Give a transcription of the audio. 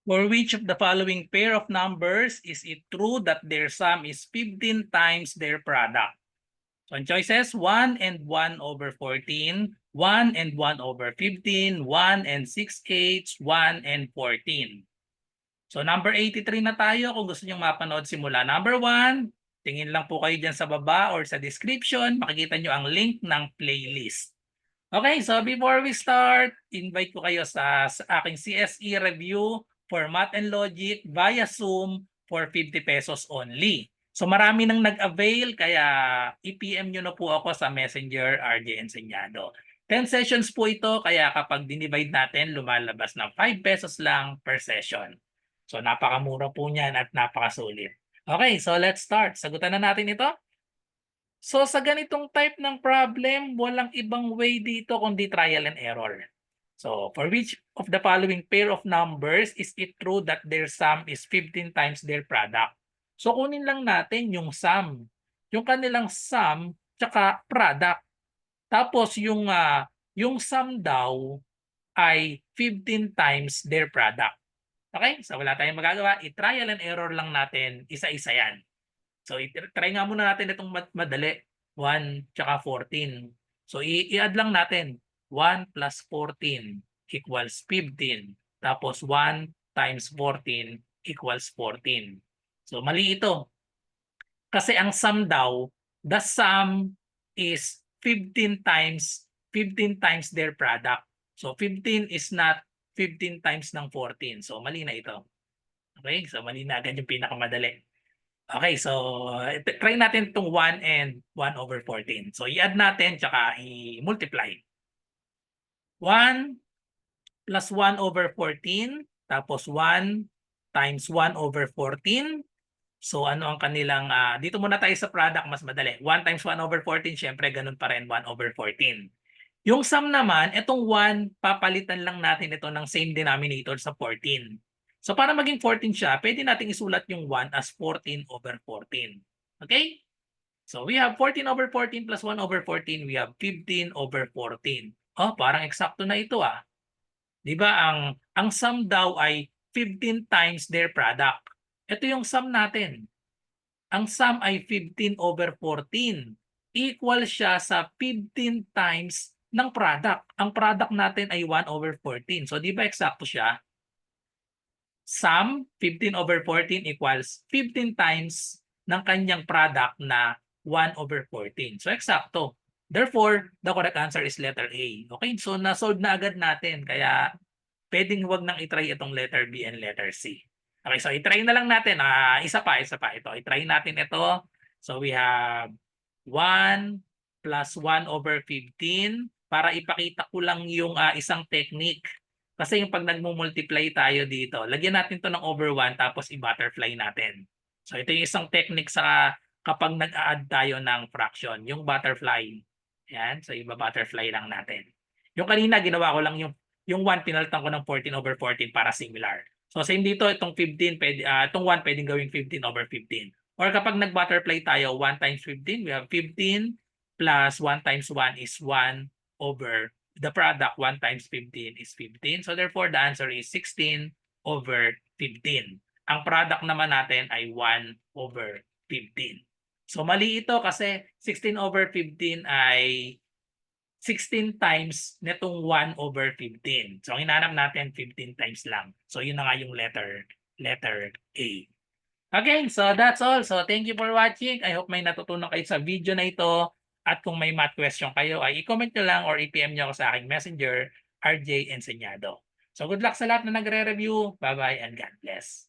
For which of the following pair of numbers is it true that their sum is 15 times their product? So ang choices, 1 and 1 over 14, 1 and 1 over 15, 1 and 6/8, 1 and 14. So number 83 na tayo. Kung gusto nyo mapanood simula number 1, tingin lang po kayo dyan sa baba or sa description. Makikita nyo ang link ng playlist. Okay, so before we start, invite ko kayo sa aking CSE review for Math and Logic via Zoom for 50 pesos only. So marami nang nag-avail kaya i-PM nyo na po ako sa Messenger RJ Enseñado. 10 sessions po ito kaya kapag dinivide natin lumalabas na 5 pesos lang per session. So napakamura po niyan at napakasulit. Okay, so let's start. Sagutan na natin ito. So sa ganitong type ng problem, walang ibang way dito kundi trial and error. So for which of the following pair of numbers is it true that their sum is 15 times their product? So kunin lang natin yung sum. Yung kanilang sum tsaka product. Tapos yung sum daw ay 15 times their product. Okay? So wala tayong magagawa. I-trial and error lang natin. Isa-isa yan. So, try nga muna natin itong madali. 1 tsaka 14. So, i-add lang natin. 1 plus 14 equals 15. Tapos, 1 times 14 equals 14. So, mali ito. Kasi ang sum daw, the sum is 15 times their product. So, 15 is not 15 times ng 14. So, mali na ito. Okay? So, mali na agad yung pinakamadali. Okay, so try natin itong 1 and 1 over 14. So i-add natin tsaka i-multiply. 1 plus 1 over 14 tapos 1 times 1 over 14. So ano ang kanilang, dito muna tayo sa product, mas madali. 1 times 1 over 14, syempre ganun pa rin, 1 over 14. Yung sum naman, itong 1, papalitan lang natin ito ng same denominator sa 14. So para maging 14 siya, pwede nating isulat yung 1 as 14 over 14. Okay? So we have 14 over 14 plus 1 over 14. We have 15 over 14. Oh, parang eksakto na ito ah. 'Di ba ang sum daw ay 15 times their product. Ito yung sum natin. Ang sum ay 15 over 14. Equal siya sa 15 times ng product. Ang product natin ay 1 over 14. So di ba eksakto siya? Sum 15 over 14 equals 15 times ng kanyang product na 1 over 14. So eksakto. Therefore, the correct answer is letter A. Okay, so na-solve na agad natin. Kaya pwedeng huwag nang itry itong letter B and letter C. Okay, so itry na lang natin. Isa pa. Ito, itry natin ito. So we have 1 plus 1 over 15. Para ipakita ko lang yung isang technique. Kasi yung pag nagmumultiply tayo dito, lagyan natin to ng over 1 tapos i-butterfly natin. So ito yung isang technique sa kapag nag-a-add tayo ng fraction, yung butterfly. Yan, so iba-butterfly lang natin. Yung kanina, ginawa ko lang yung 1, pinalitan ko ng 14 over 14 para similar. So same dito, itong 15, itong 1 pwedeng gawing 15 over 15. Or kapag nag-butterfly tayo, 1 times 15, we have 15 plus 1 times 1 is 1 over the product. 1 times 15 is 15. So therefore, the answer is 16 over 15. Ang product naman natin ay 1 over 15. So mali ito kasi 16 over 15 ay 16 times netong 1 over 15. So ang hinanap natin 15 times lang. So yun na nga yung letter A. Okay, so that's all. So thank you for watching. I hope may natutunan kayo sa video na ito. At kung may math question kayo ay i-comment nyo lang or i-PM nyo ako sa aking messenger, RJ Enseñado. So good luck sa lahat na nagre-review. Bye-bye and God bless.